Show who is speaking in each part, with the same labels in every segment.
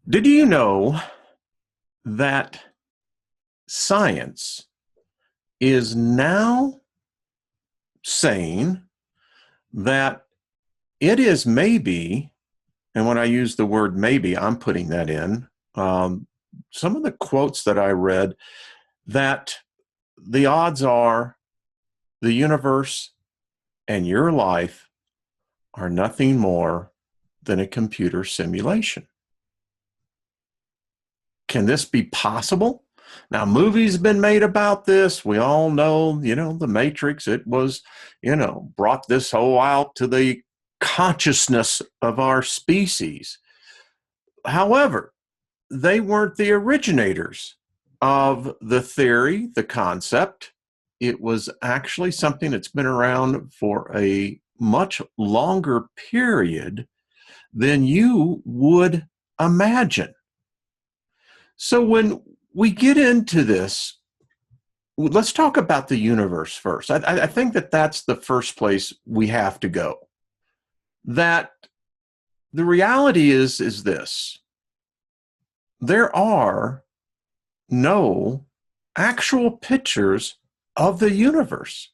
Speaker 1: Did you know that science is now saying that it is maybe, and when I use the word maybe, I'm putting that in, some of the quotes that I read, that the odds are the universe and your life are nothing more than a computer simulation. Can this be possible? Now, movies have been made about this. We all know, The Matrix, it was, brought this whole out to the consciousness of our species. However, they weren't the originators of the theory, the concept. It was actually something that's been around for a much longer period than you would imagine. So when we get into this, let's talk about the universe first. I think that that's the first place we have to go. That the reality is this: there are no actual pictures of the universe.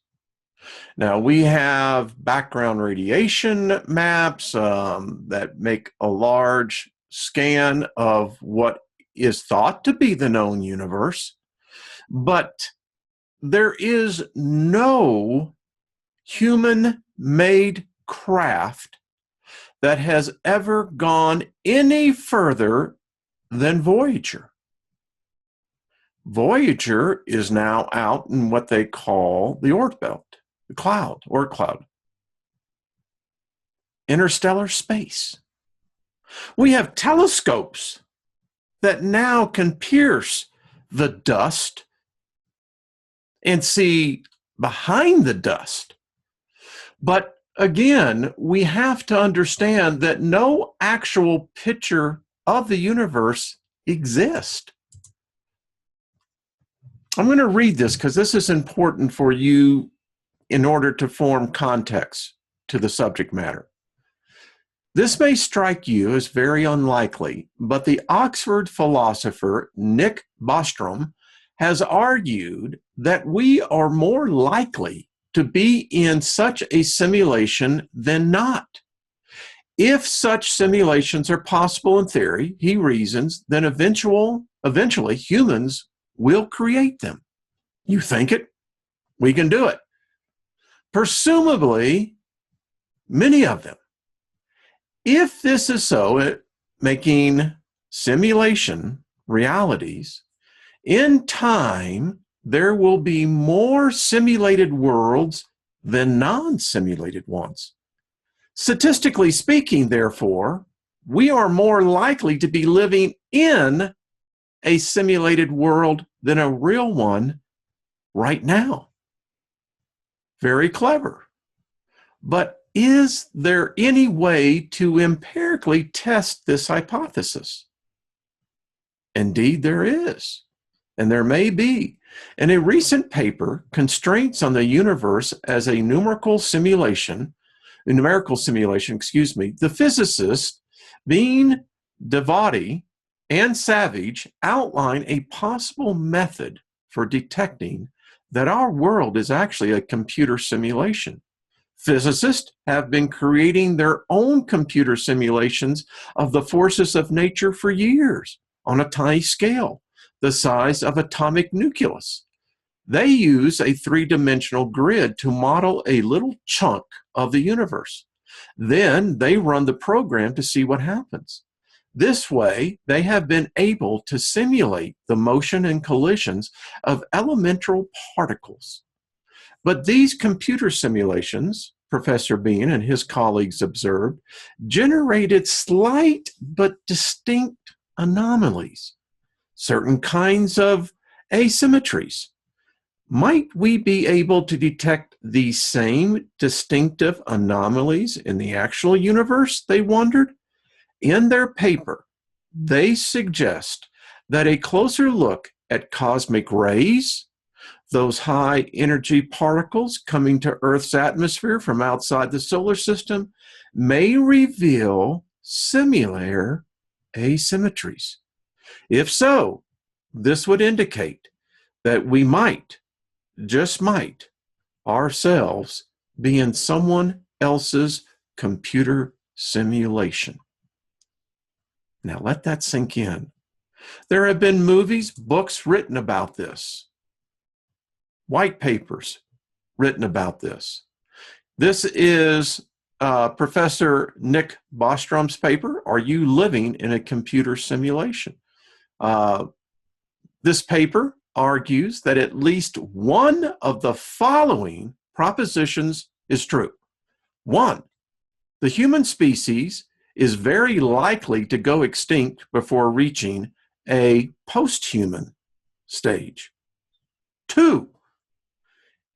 Speaker 1: Now, we have background radiation maps that make a large scan of what is thought to be the known universe, but there is no human-made craft that has ever gone any further than Voyager. Voyager is now out in what they call the Oort belt, the cloud, Oort cloud, interstellar space. We have telescopes that now can pierce the dust and see behind the dust. But again, we have to understand that no actual picture of the universe exists. I'm going to read this because this is important for you in order to form context to the subject matter. This may strike you as very unlikely, but the Oxford philosopher Nick Bostrom has argued that we are more likely to be in such a simulation than not. If such simulations are possible in theory, he reasons, then eventually humans will create them. You think it? We can do it. Presumably, many of them. If this is so, making simulation realities, in time, there will be more simulated worlds than non-simulated ones. Statistically speaking, therefore, we are more likely to be living in a simulated world than a real one right now. Very clever. But is there any way to empirically test this hypothesis? Indeed, there is, and there may be. In a recent paper, Constraints on the Universe as a Numerical Simulation, the physicists Bean, Divinity, and Savage outline a possible method for detecting that our world is actually a computer simulation. Physicists have been creating their own computer simulations of the forces of nature for years on a tiny scale, the size of atomic nucleus. They use a three-dimensional grid to model a little chunk of the universe. Then they run the program to see what happens. This way, they have been able to simulate the motion and collisions of elemental particles. But these computer simulations, Professor Bean and his colleagues observed, generated slight but distinct anomalies, certain kinds of asymmetries. Might we be able to detect these same distinctive anomalies in the actual universe, they wondered? In their paper, they suggest that a closer look at cosmic rays, those high energy particles coming to Earth's atmosphere from outside the solar system, may reveal similar asymmetries? If so, this would indicate that we might, just might, ourselves be in someone else's computer simulation. Now let that sink in. There have been movies, books written about this, white papers written about this. This is Professor Nick Bostrom's paper, Are You Living in a Computer Simulation? This paper argues that at least one of the following propositions is true. One, the human species is very likely to go extinct before reaching a post-human stage. Two,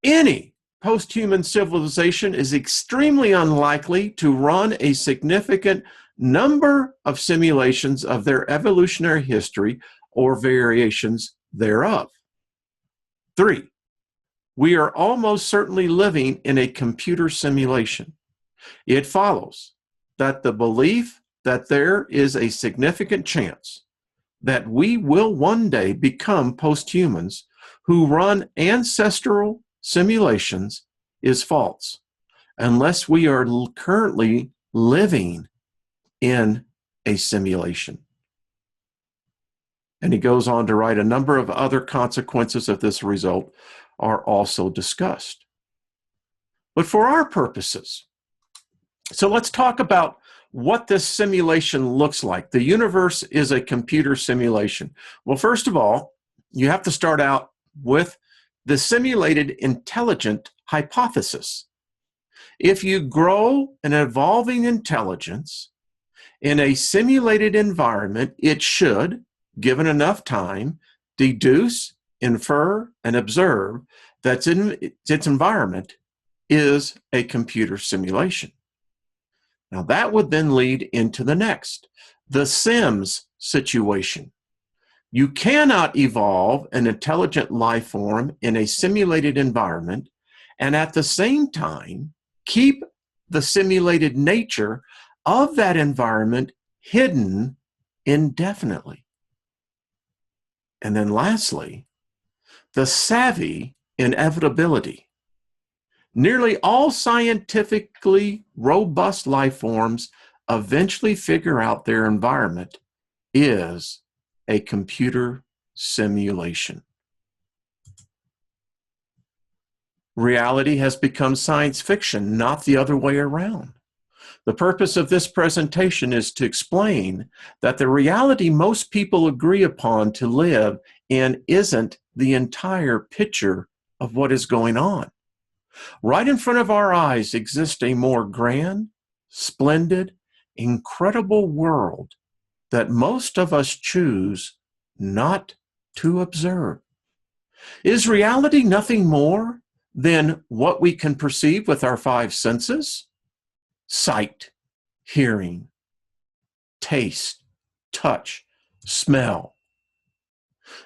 Speaker 1: any post-human civilization is extremely unlikely to run a significant number of simulations of their evolutionary history or variations thereof. Three, we are almost certainly living in a computer simulation. It follows that the belief that there is a significant chance that we will one day become post-humans who run ancestral simulations is false, unless we are currently living in a simulation. And he goes on to write a number of other consequences of this result are also discussed. But for our purposes, so let's talk about what this simulation looks like. The universe is a computer simulation. Well, first of all, you have to start out with the simulated intelligent hypothesis. If you grow an evolving intelligence in a simulated environment, it should, given enough time, deduce, infer, and observe that its environment is a computer simulation. Now that would then lead into the next, the SIMS situation. You cannot evolve an intelligent life form in a simulated environment and at the same time keep the simulated nature of that environment hidden indefinitely. And then lastly, the savvy inevitability. Nearly all scientifically robust life forms eventually figure out their environment is a computer simulation. Reality has become science fiction, not the other way around. The purpose of this presentation is to explain that the reality most people agree upon to live in isn't the entire picture of what is going on. Right in front of our eyes exists a more grand, splendid, incredible world that most of us choose not to observe. Is reality nothing more than what we can perceive with our five senses? Sight, hearing, taste, touch, smell.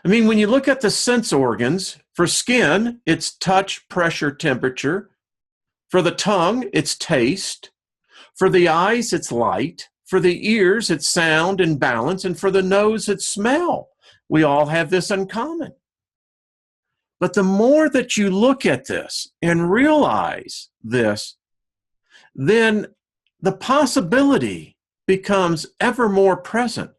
Speaker 1: I mean, when you look at the sense organs, for skin, it's touch, pressure, temperature. For the tongue, it's taste. For the eyes, it's light. For the ears, it's sound and balance. And for the nose, it's smell. We all have this in common. But the more that you look at this and realize this, then the possibility becomes ever more present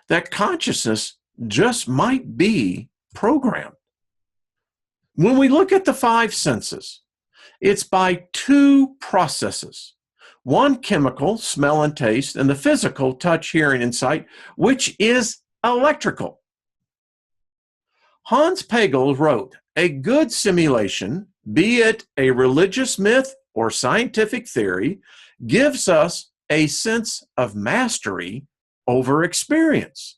Speaker 1: that consciousness just might be programmed. When we look at the five senses, it's by two processes. One chemical, smell and taste, and the physical, touch, hearing, and sight, which is electrical. Hans Pagel wrote, "A good simulation, be it a religious myth or scientific theory, gives us a sense of mastery over experience.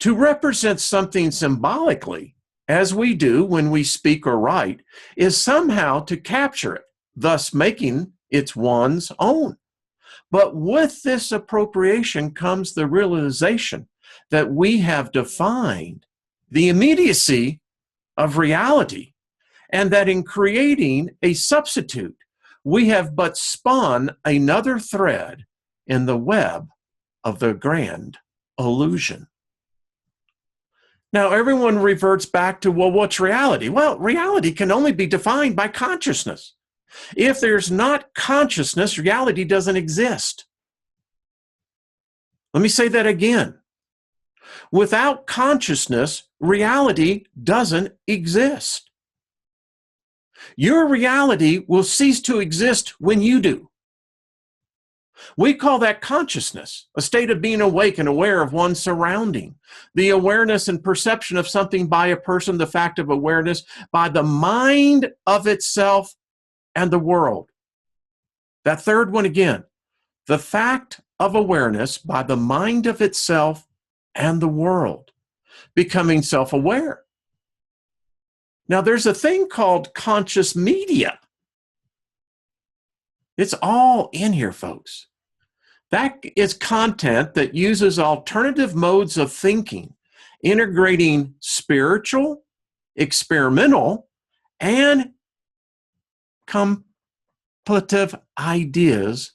Speaker 1: To represent something symbolically, as we do when we speak or write, is somehow to capture it, thus making it one's own. But with this appropriation comes the realization that we have defined the immediacy of reality, and that in creating a substitute, we have but spun another thread in the web of the grand illusion. Now, everyone reverts back to, well, what's reality? Well, reality can only be defined by consciousness. If there's not consciousness, reality doesn't exist. Let me say that again. Without consciousness, reality doesn't exist. Your reality will cease to exist when you do. We call that consciousness, a state of being awake and aware of one's surrounding. The awareness and perception of something by a person, the fact of awareness by the mind of itself and the world. That third one again, the fact of awareness by the mind of itself and the world, becoming self-aware. Now, there's a thing called conscious media. It's all in here, folks. That is content that uses alternative modes of thinking, integrating spiritual, experimental, and contemplative ideas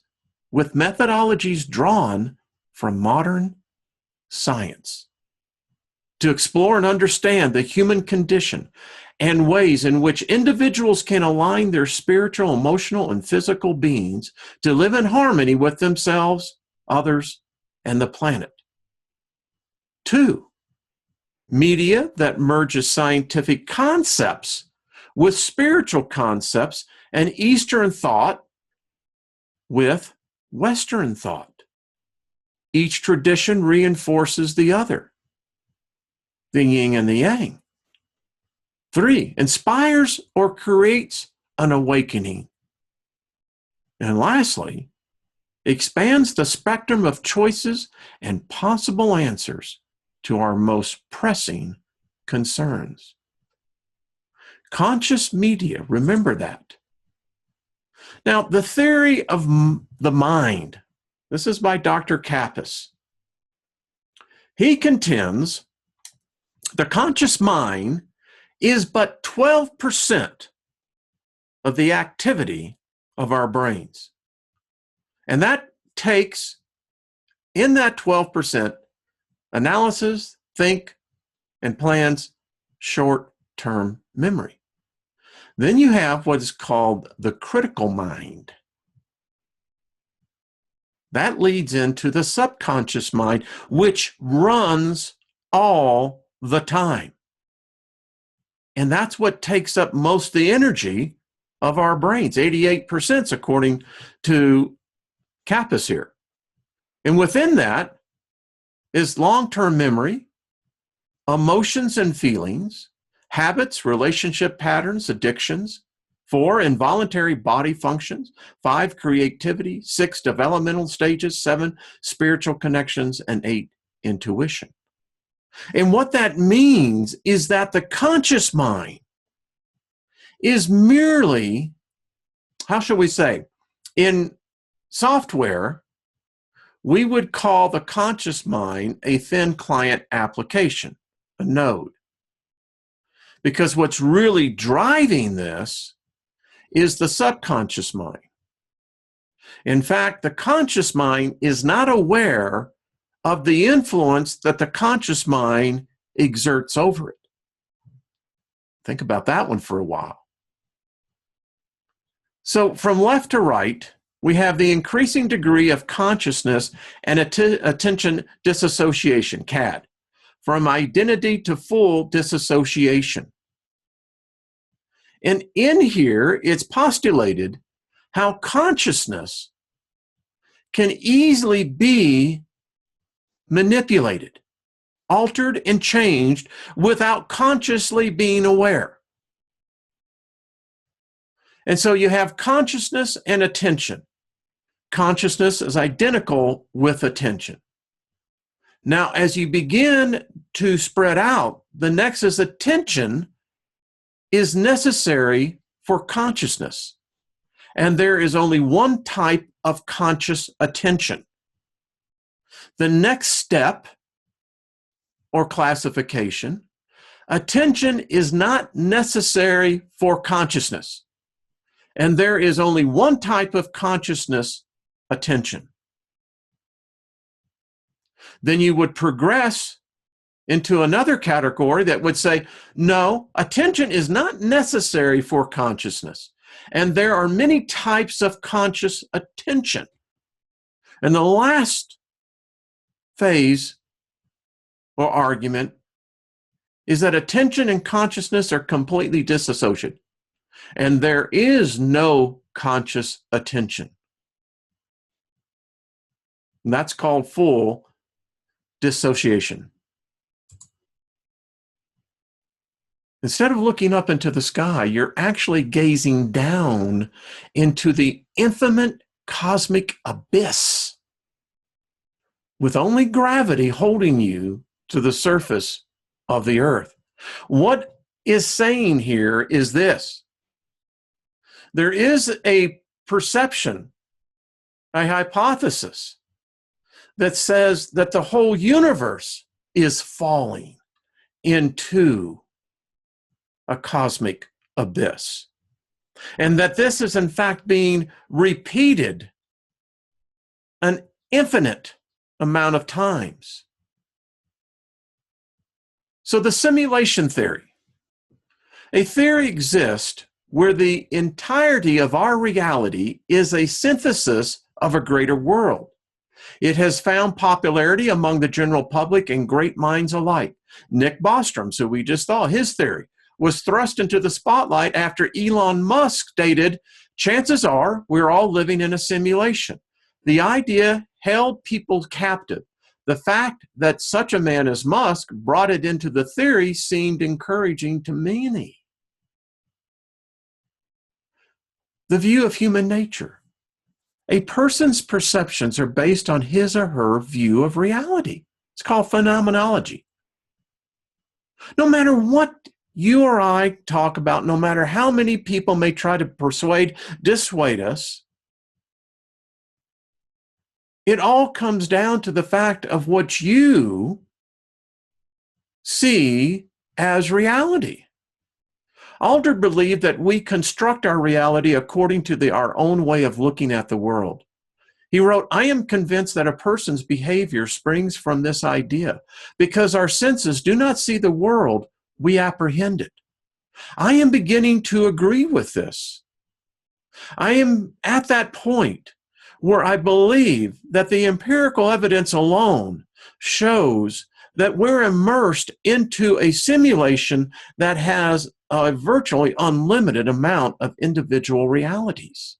Speaker 1: with methodologies drawn from modern science to explore and understand the human condition and ways in which individuals can align their spiritual, emotional, and physical beings to live in harmony with themselves, others, and the planet. 2, media that merges scientific concepts with spiritual concepts and Eastern thought with Western thought. Each tradition reinforces the other, the yin and the yang. 3, inspires or creates an awakening. And lastly, expands the spectrum of choices and possible answers to our most pressing concerns. Conscious media, remember that. Now, the theory of the mind, this is by Dr. Kappas. He contends the conscious mind is but 12% of the activity of our brains. And that takes, in that 12%, analysis, think, and plans short-term memory. Then you have what is called the critical mind. That leads into the subconscious mind, which runs all the time. And that's what takes up most of the energy of our brains, 88% according to Kappas here. And within that is long-term memory, emotions and feelings, habits, relationship patterns, addictions. 4, involuntary body functions. 5, creativity. 6, developmental stages. 7, spiritual connections. And 8, intuition. And what that means is that the conscious mind is merely, how shall we say, in software, we would call the conscious mind a thin client application, a node. Because what's really driving this is the subconscious mind. In fact, the conscious mind is not aware of the influence that the conscious mind exerts over it. Think about that one for a while. So from left to right, we have the increasing degree of consciousness and attention disassociation, CAD, from identity to full disassociation. And in here, it's postulated how consciousness can easily be manipulated, altered, and changed without consciously being aware. And so you have consciousness and attention. Consciousness is identical with attention. Now, as you begin to spread out, the next is attention is necessary for consciousness. And there is only one type of conscious attention. The next step or classification, attention is not necessary for consciousness. And there is only one type of consciousness, attention. then you would progress into another category that would say, no, attention is not necessary for consciousness. And there are many types of conscious attention. And the last phase or argument is that attention and consciousness are completely disassociated. And there is no conscious attention. And that's called full dissociation. Instead of looking up into the sky, you're actually gazing down into the infinite cosmic abyss, with only gravity holding you to the surface of the earth. What is saying here is this: there is a perception, a hypothesis, that says that the whole universe is falling into a cosmic abyss, and that this is in fact being repeated an infinite amount of times. So the simulation theory. A theory exists where the entirety of our reality is a synthesis of a greater world. It has found popularity among the general public and great minds alike. Nick Bostrom, who we just saw, his theory was thrust into the spotlight after Elon Musk stated, chances are we're all living in a simulation. The idea held people captive. The fact that such a man as Musk brought it into the theory seemed encouraging to many. The view of human nature. A person's perceptions are based on his or her view of reality. It's called phenomenology. No matter what you or I talk about, no matter how many people may try to dissuade us, it all comes down to the fact of what you see as reality. Alder believed that we construct our reality according to our own way of looking at the world. He wrote, I am convinced that a person's behavior springs from this idea because our senses do not see the world, we apprehend it. I am beginning to agree with this. I am at that point where I believe that the empirical evidence alone shows that we're immersed into a simulation that has a virtually unlimited amount of individual realities.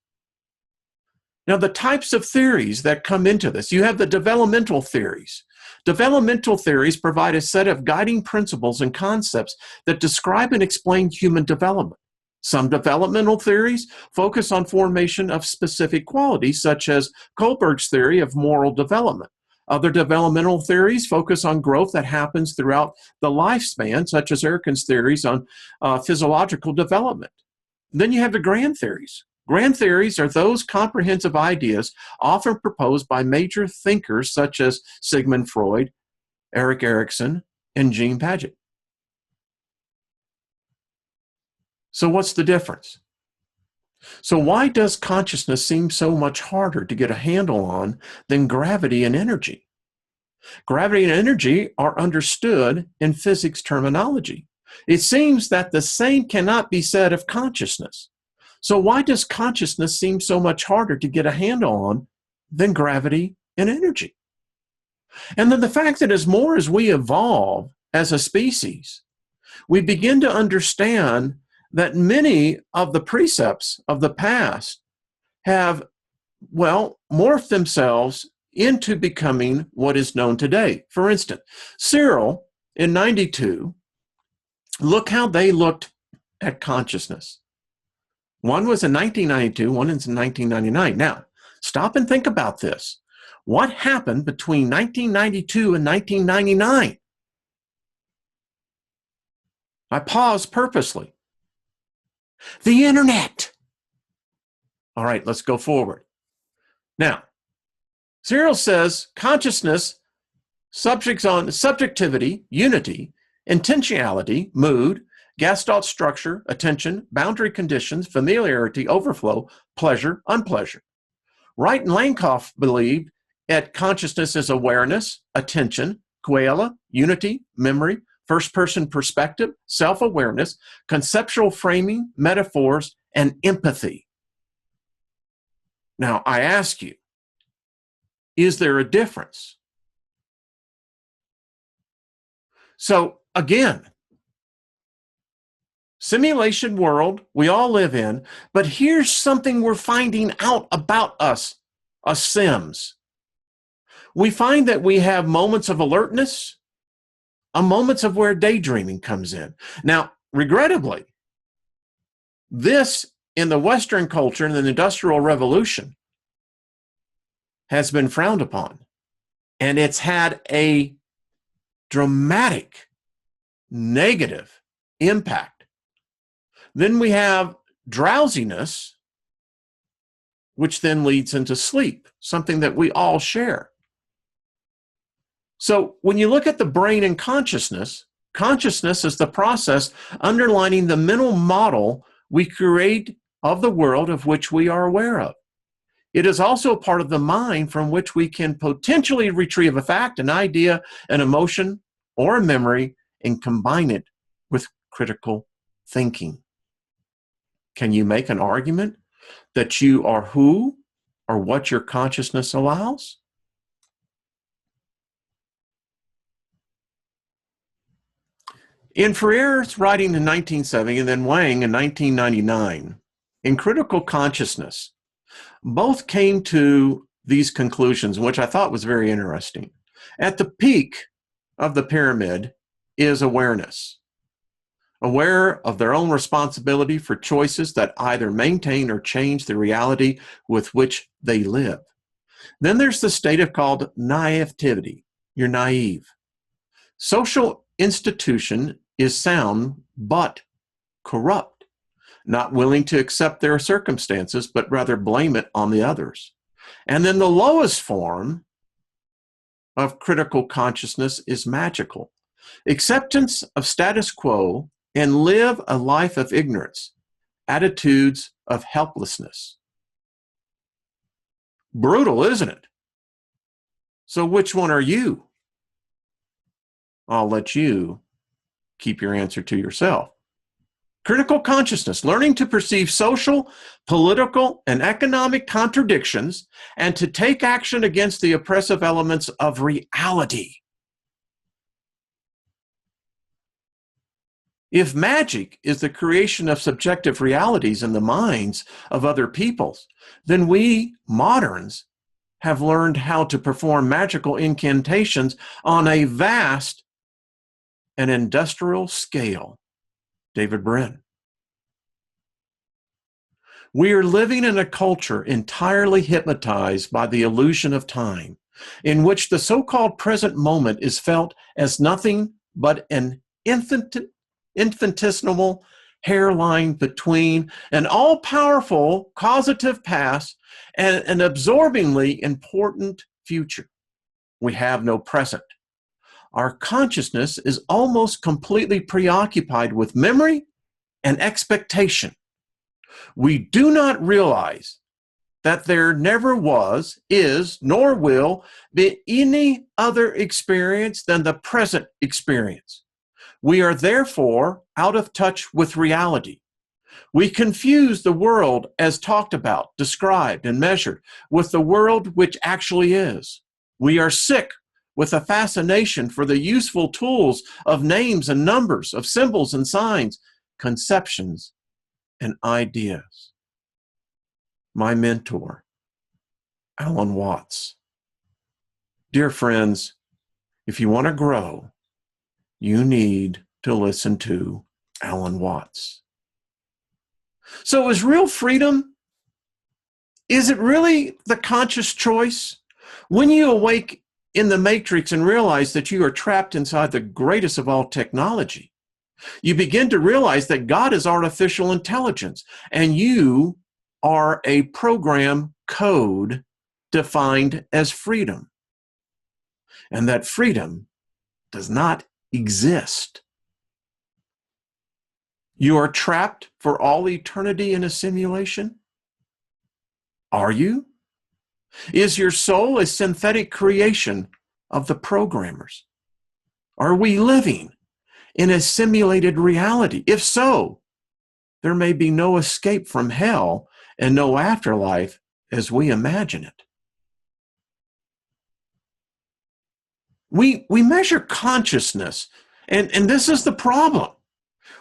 Speaker 1: Now, the types of theories that come into this, you have the developmental theories. Developmental theories provide a set of guiding principles and concepts that describe and explain human development. Some developmental theories focus on formation of specific qualities, such as Kohlberg's theory of moral development. Other developmental theories focus on growth that happens throughout the lifespan, such as Erkin's theories on physiological development. Then you have the grand theories. Grand theories are those comprehensive ideas often proposed by major thinkers such as Sigmund Freud, Erik Erikson, and Jean Piaget. So what's the difference? So why does consciousness seem so much harder to get a handle on than gravity and energy? Gravity and energy are understood in physics terminology. It seems that the same cannot be said of consciousness. So why does consciousness seem so much harder to get a handle on than gravity and energy? And then the fact that as we evolve as a species, we begin to understand that many of the precepts of the past have, morphed themselves into becoming what is known today. For instance, Cyril in 92, look how they looked at consciousness. One was in 1992, one is in 1999. Now, stop and think about this. What happened between 1992 and 1999? I paused purposely. The internet. All right, let's go forward. Now, Cyril says consciousness subjects on subjectivity, unity, intentionality, mood, Gestalt structure, attention, boundary conditions, familiarity, overflow, pleasure, unpleasure. Wright and Lankoff believed at consciousness as awareness, attention, qualia, unity, memory, first-person perspective, self-awareness, conceptual framing, metaphors, and empathy. Now, I ask you, is there a difference? So, again, simulation world we all live in, but here's something we're finding out about us SIMS. We find that we have moments of alertness, moments of where daydreaming comes in. Now, regrettably, this in the Western culture and the Industrial Revolution has been frowned upon, and it's had a dramatic negative impact. Then we have drowsiness, which then leads into sleep, something that we all share. So when you look at the brain and consciousness, consciousness is the process underlining the mental model we create of the world of which we are aware of. It is also part of the mind from which we can potentially retrieve a fact, an idea, an emotion, or a memory, and combine it with critical thinking. Can you make an argument that you are who or what your consciousness allows? In Freire's writing in 1970 and then Wang in 1999, in Critical Consciousness, both came to these conclusions, which I thought was very interesting. At the peak of the pyramid is awareness, aware of their own responsibility for choices that either maintain or change the reality with which they live. Then there's the state of called naivety. You're naive. Social institution is sound, but corrupt, not willing to accept their circumstances, but rather blame it on the others. And then the lowest form of critical consciousness is magical. Acceptance of status quo and live a life of ignorance, attitudes of helplessness. Brutal, isn't it? So which one are you? I'll let you keep your answer to yourself. Critical consciousness, learning to perceive social, political, and economic contradictions and to take action against the oppressive elements of reality. If magic is the creation of subjective realities in the minds of other peoples, then we moderns have learned how to perform magical incantations on a vast and industrial scale. David Brin. We are living in a culture entirely hypnotized by the illusion of time, in which the so-called present moment is felt as nothing but an infinitesimal hairline between an all-powerful causative past and an absorbingly important future. We have no present. Our consciousness is almost completely preoccupied with memory and expectation. We do not realize that there never was, is, nor will be any other experience than the present experience. We are therefore out of touch with reality. We confuse the world as talked about, described, and measured with the world which actually is. We are sick with a fascination for the useful tools of names and numbers, of symbols and signs, conceptions and ideas. My mentor, Alan Watts. Dear friends, if you want to grow, you need to listen to Alan Watts. So is real freedom, is it really the conscious choice? When you awake in the matrix and realize that you are trapped inside the greatest of all technology, you begin to realize that God is artificial intelligence and you are a program code defined as freedom. And that freedom does not exist. You are trapped for all eternity in a simulation? Are you? Is your soul a synthetic creation of the programmers? Are we living in a simulated reality? If so, there may be no escape from hell and no afterlife as we imagine it. We measure consciousness, and this is the problem.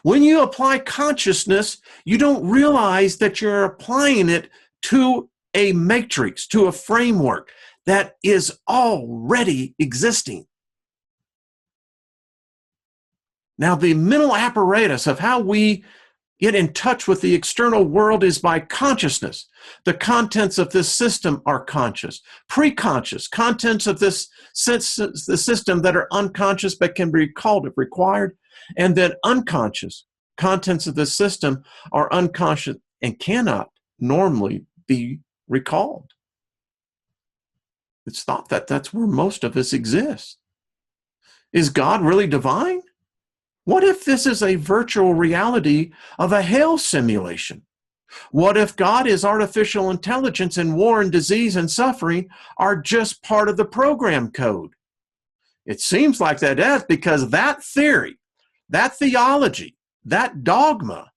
Speaker 1: When you apply consciousness, you don't realize that you're applying it to a matrix, to a framework that is already existing. Now, the mental apparatus of how we get in touch with the external world is by consciousness. The contents of this system are conscious. Pre-conscious contents of the system that are unconscious but can be recalled if required. And then unconscious contents of the system are unconscious and cannot normally be recalled. It's thought that that's where most of us exist. Is God really divine? What if this is a virtual reality of a hell simulation? What if God is artificial intelligence and war and disease and suffering are just part of the program code? It seems like that is, because that theory, that theology, that dogma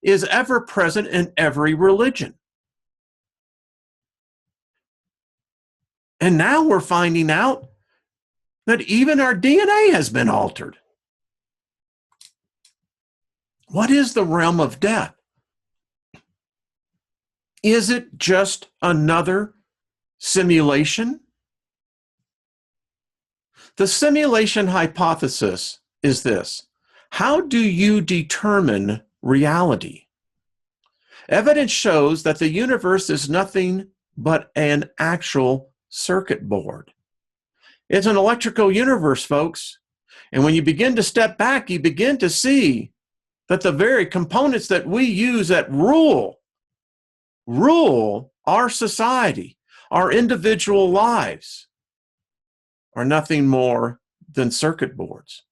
Speaker 1: is ever present in every religion. And now we're finding out that even our DNA has been altered. What is the realm of death? Is it just another simulation? The simulation hypothesis is this: how do you determine reality? Evidence shows that the universe is nothing but an actual circuit board. It's an electrical universe, folks. And when you begin to step back, you begin to see that the very components that we use that rule our society, our individual lives, are nothing more than circuit boards.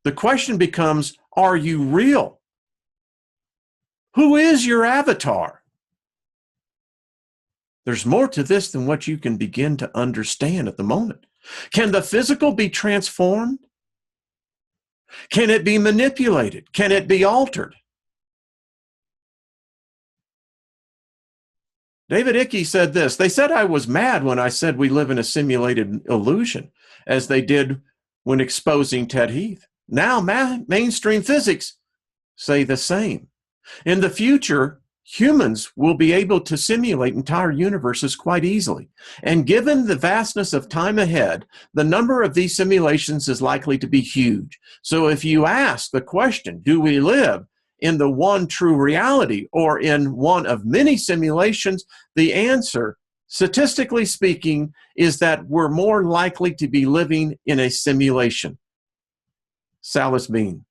Speaker 1: The question becomes, are you real? Who is your avatar? There's more to this than what you can begin to understand at the moment. Can the physical be transformed? Can it be manipulated? Can it be altered? David Icke said this: they said I was mad when I said we live in a simulated illusion, as they did when exposing Ted Heath. Now mainstream physics say the same. In the future, humans will be able to simulate entire universes quite easily. And given the vastness of time ahead, the number of these simulations is likely to be huge. So if you ask the question, do we live in the one true reality or in one of many simulations, the answer, statistically speaking, is that we're more likely to be living in a simulation. Salas Bean.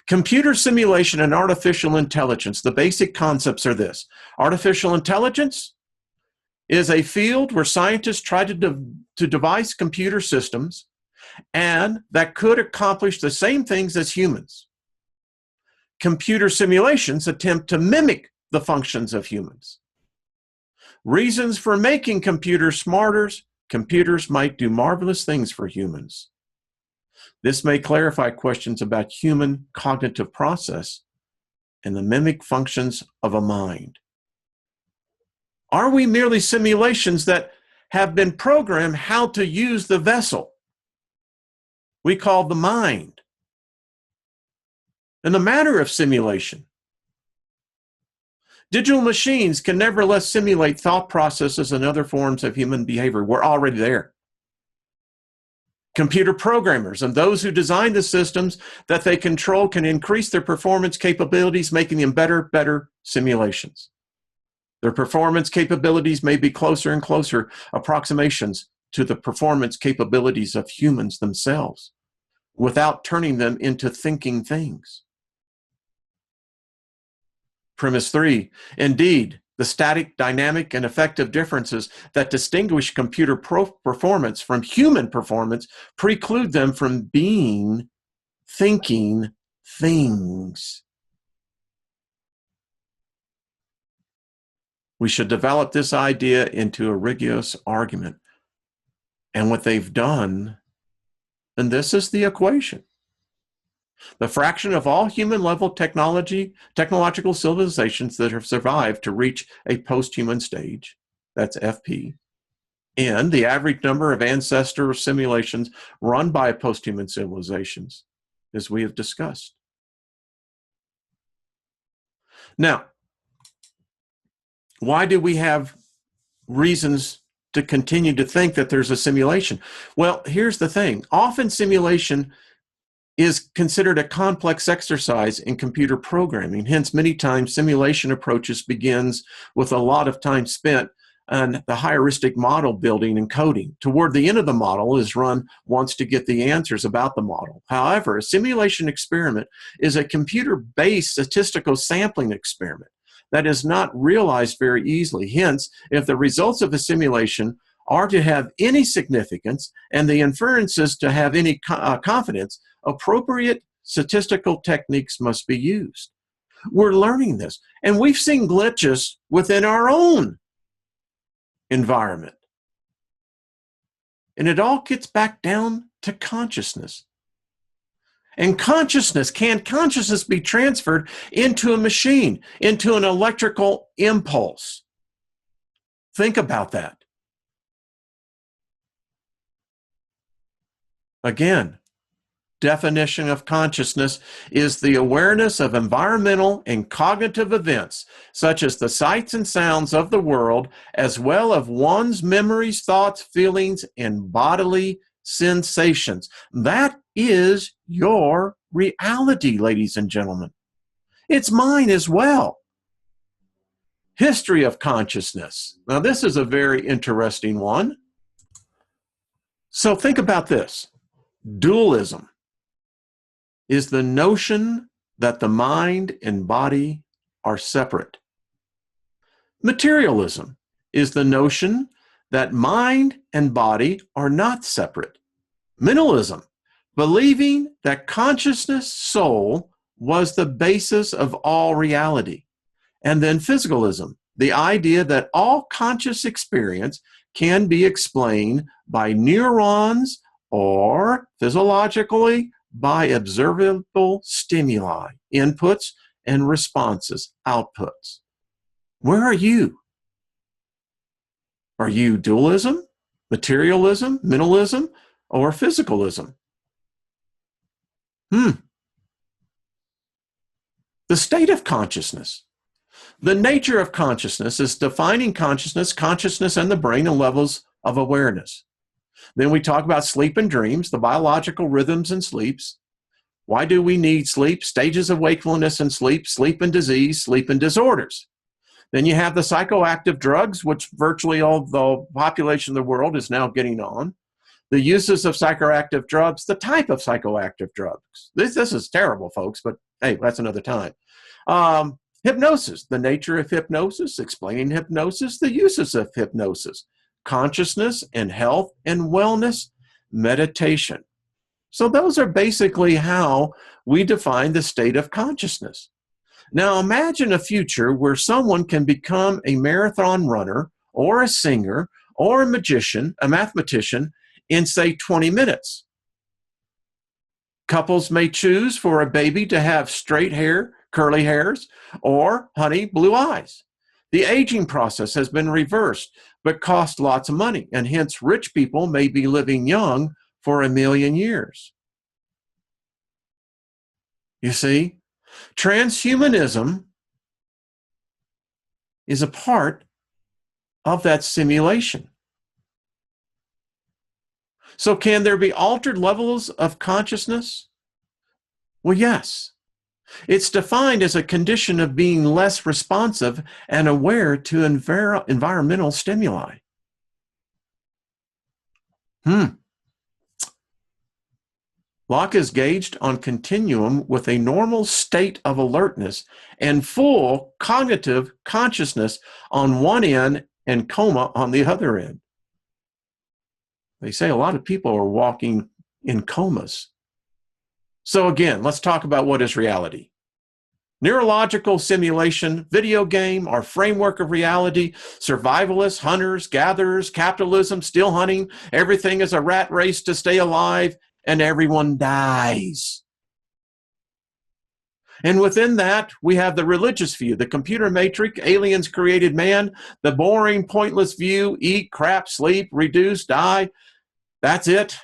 Speaker 1: Computer simulation and artificial intelligence, the basic concepts are this: artificial intelligence is a field where scientists try to devise computer systems and that could accomplish the same things as humans. Computer simulations attempt to mimic the functions of humans. Reasons for making computers smarter: computers might do marvelous things for humans. This may clarify questions about human cognitive process and the mimic functions of a mind. Are we merely simulations that have been programmed how to use the vessel we call the mind? In the matter of simulation, digital machines can nevertheless simulate thought processes and other forms of human behavior. We're already there. Computer programmers and those who design the systems that they control can increase their performance capabilities, making them better simulations. Their performance capabilities may be closer and closer approximations to the performance capabilities of humans themselves, without turning them into thinking things. Premise 3, indeed, the static, dynamic, and effective differences that distinguish computer performance from human performance preclude them from being thinking things. We should develop this idea into a rigorous argument. And what they've done, and this is the equation. The fraction of all human-level technological civilizations that have survived to reach a post-human stage, that's FP, and the average number of ancestor simulations run by post-human civilizations, as we have discussed. Now, why do we have reasons to continue to think that there's a simulation? Well, here's the thing. Often simulation is considered a complex exercise in computer programming. Hence, many times simulation approaches begins with a lot of time spent on the heuristic model building and coding. Toward the end of the model is run once to get the answers about the model. However, a simulation experiment is a computer-based statistical sampling experiment that is not realized very easily. Hence, if the results of a simulation are to have any significance and the inferences to have any confidence, appropriate statistical techniques must be used. We're learning this, and we've seen glitches within our own environment. And it all gets back down to consciousness. And can consciousness be transferred into a machine, into an electrical impulse? Think about that. Again, definition of consciousness is the awareness of environmental and cognitive events, such as the sights and sounds of the world, as well as one's memories, thoughts, feelings, and bodily sensations. That is your reality, ladies and gentlemen. It's mine as well. History of consciousness. Now, this is a very interesting one. So think about this. Dualism is the notion that the mind and body are separate. Materialism is the notion that mind and body are not separate. Mentalism, believing that consciousness, soul, was the basis of all reality. And then physicalism, the idea that all conscious experience can be explained by neurons or physiologically by observable stimuli, inputs, and responses, outputs. Where are you? Are you dualism, materialism, mentalism, or physicalism? The state of consciousness. The nature of consciousness is defining consciousness and the brain and levels of awareness. Then we talk about sleep and dreams, the biological rhythms and sleeps. Why do we need sleep? Stages of wakefulness and sleep and disease, sleep and disorders. Then you have the psychoactive drugs, which virtually all the population of the world is now getting on. The uses of psychoactive drugs, the type of psychoactive drugs. This is terrible, folks, but hey, that's another time. Hypnosis, the nature of hypnosis, explaining hypnosis, the uses of hypnosis. Consciousness and health and wellness, meditation. So those are basically how we define the state of consciousness. Now imagine a future where someone can become a marathon runner or a singer or a magician, a mathematician, in say 20 minutes. Couples may choose for a baby to have straight hair, curly hairs, or honey blue eyes. The aging process has been reversed, but costs lots of money, and hence rich people may be living young for 1,000,000 years. You see, transhumanism is a part of that simulation. So can there be altered levels of consciousness? Well, yes. It's defined as a condition of being less responsive and aware to environmental stimuli. Locke is gauged on continuum with a normal state of alertness and full cognitive consciousness on one end and coma on the other end. They say a lot of people are walking in comas. So again, let's talk about what is reality. Neurological simulation, video game, our framework of reality, survivalists, hunters, gatherers, capitalism, still hunting, everything is a rat race to stay alive, and everyone dies. And within that, we have the religious view, the computer matrix, aliens created man, the boring, pointless view, eat, crap, sleep, reduce, die. That's it.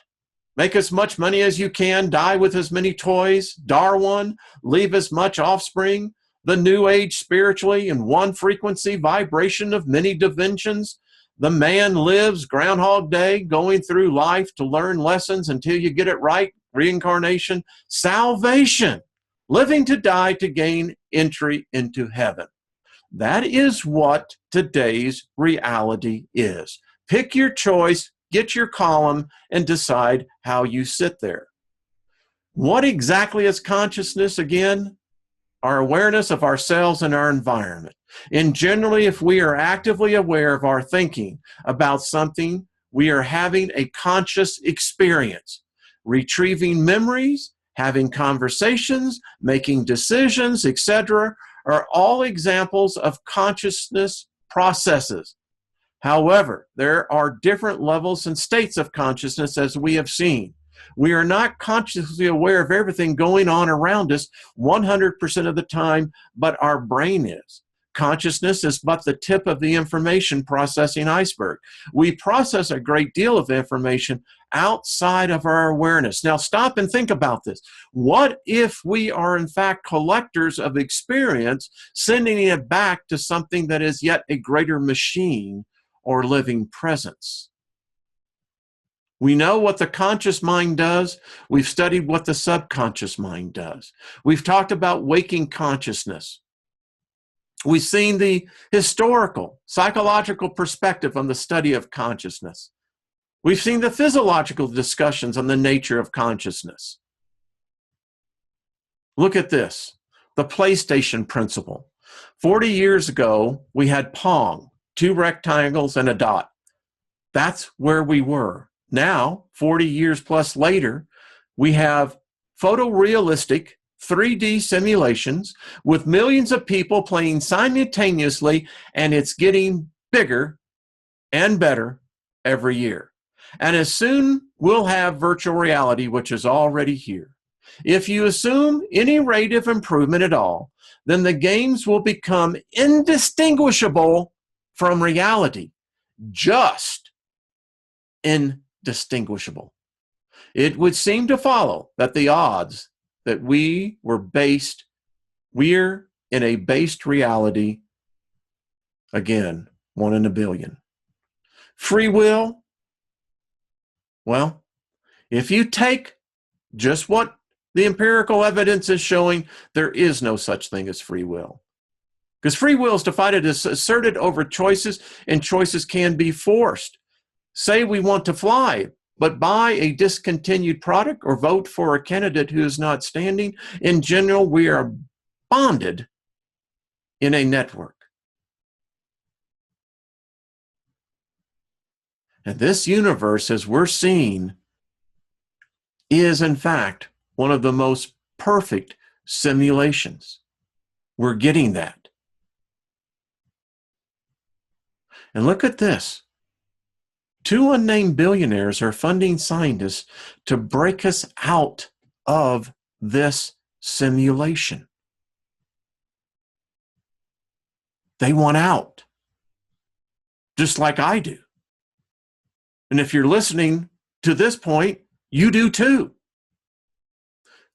Speaker 1: Make as much money as you can, die with as many toys, Darwin, leave as much offspring, the new age spiritually in one frequency, vibration of many dimensions. The man lives Groundhog Day, going through life to learn lessons until you get it right, reincarnation, salvation, living to die to gain entry into heaven. That is what today's reality is. Pick your choice, get your column, and decide how you sit there. What exactly is consciousness again? Our awareness of ourselves and our environment. And generally, if we are actively aware of our thinking about something, we are having a conscious experience, retrieving memories, having conversations, making decisions, etc., are all examples of consciousness processes. However, there are different levels and states of consciousness, as we have seen. We are not consciously aware of everything going on around us 100% of the time, but our brain is. Consciousness is but the tip of the information processing iceberg. We process a great deal of information outside of our awareness. Now stop and think about this. What if we are in fact collectors of experience, sending it back to something that is yet a greater machine or living presence? We know what the conscious mind does. We've studied what the subconscious mind does. We've talked about waking consciousness. We've seen the historical, psychological perspective on the study of consciousness. We've seen the physiological discussions on the nature of consciousness. Look at this, the PlayStation principle. 40 years ago, we had Pong, 2 rectangles and a dot. That's where we were. Now, 40 years plus later, we have photorealistic 3D simulations with millions of people playing simultaneously, and it's getting bigger and better every year. And as soon we'll have virtual reality, which is already here. If you assume any rate of improvement at all, then the games will become indistinguishable from reality, just indistinguishable. It would seem to follow that the odds that we're in a based reality, again, 1 in a billion. Free will, well, if you take just what the empirical evidence is showing, there is no such thing as free will. Because free will is divided, is asserted over choices, and choices can be forced. Say we want to fly, but buy a discontinued product or vote for a candidate who is not standing. In general, we are bonded in a network. And this universe, as we're seeing, is in fact one of the most perfect simulations. We're getting that. And look at this. 2 unnamed billionaires are funding scientists to break us out of this simulation. They want out, just like I do. And if you're listening to this point, you do too.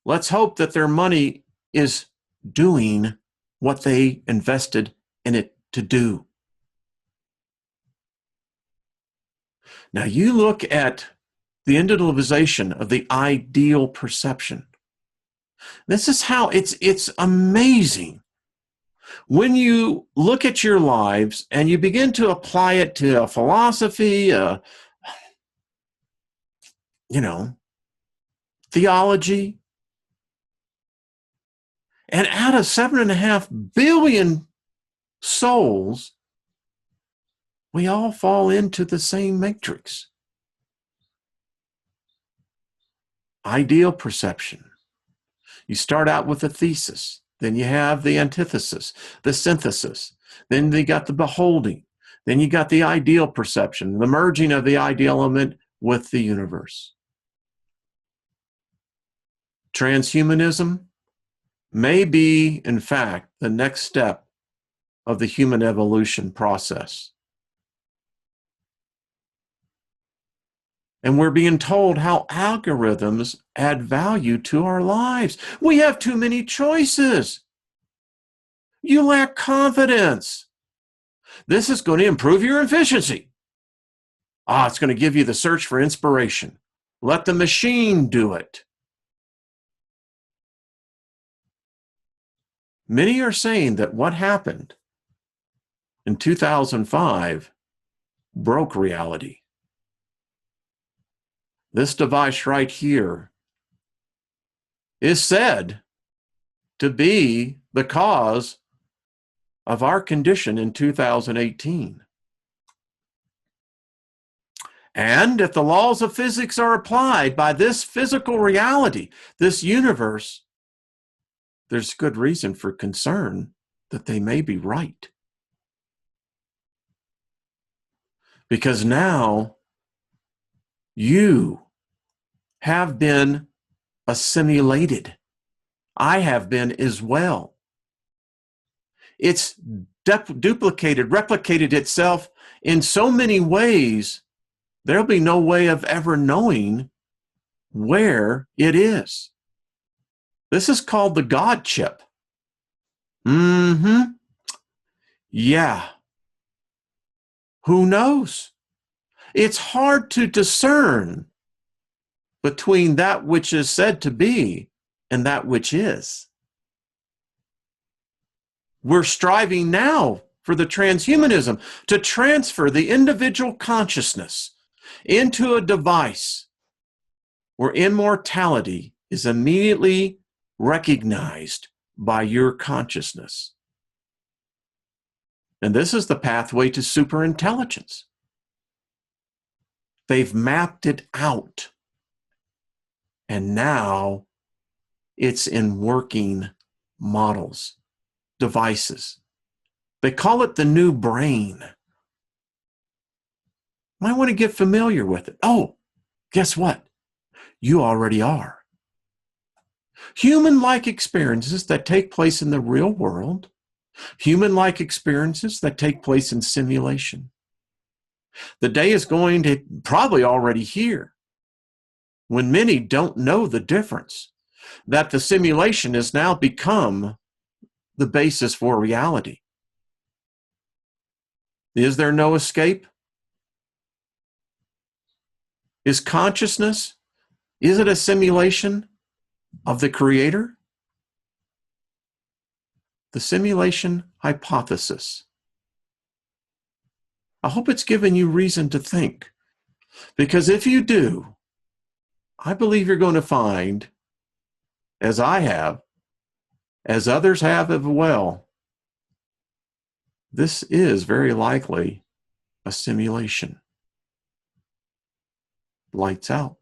Speaker 1: Let's hope that their money is doing what they invested in it to do. Now you look at the individualization of the ideal perception. This is how it's amazing. When you look at your lives and you begin to apply it to a philosophy, theology, and out of 7.5 billion souls, we all fall into the same matrix. Ideal perception. You start out with a thesis. Then you have the antithesis, the synthesis. Then you got the beholding. Then you got the ideal perception, the merging of the ideal element with the universe. Transhumanism may be, in fact, the next step of the human evolution process. And we're being told how algorithms add value to our lives. We have too many choices. You lack confidence. This is going to improve your efficiency. It's going to give you the search for inspiration. Let the machine do it. Many are saying that what happened in 2005 broke reality. This device right here is said to be the cause of our condition in 2018. And if the laws of physics are applied by this physical reality, this universe, there's good reason for concern that they may be right. Because now you have been assimilated. I have been as well. It's duplicated, replicated itself in so many ways, there'll be no way of ever knowing where it is. This is called the God chip. Yeah. Who knows? It's hard to discern between that which is said to be and that which is. We're striving now for the transhumanism to transfer the individual consciousness into a device where immortality is immediately recognized by your consciousness. And this is the pathway to superintelligence. They've mapped it out. And now it's in working models, devices. They call it the new brain. Might want to get familiar with it. Oh, guess what? You already are. Human-like experiences that take place in the real world, human-like experiences that take place in simulation. The day is going to probably already here when many don't know the difference, that the simulation has now become the basis for reality. Is there no escape? Is consciousness, is it a simulation of the Creator? The simulation hypothesis. I hope it's given you reason to think, because if you do, I believe you're going to find, as I have, as others have as well, this is very likely a simulation. Lights out.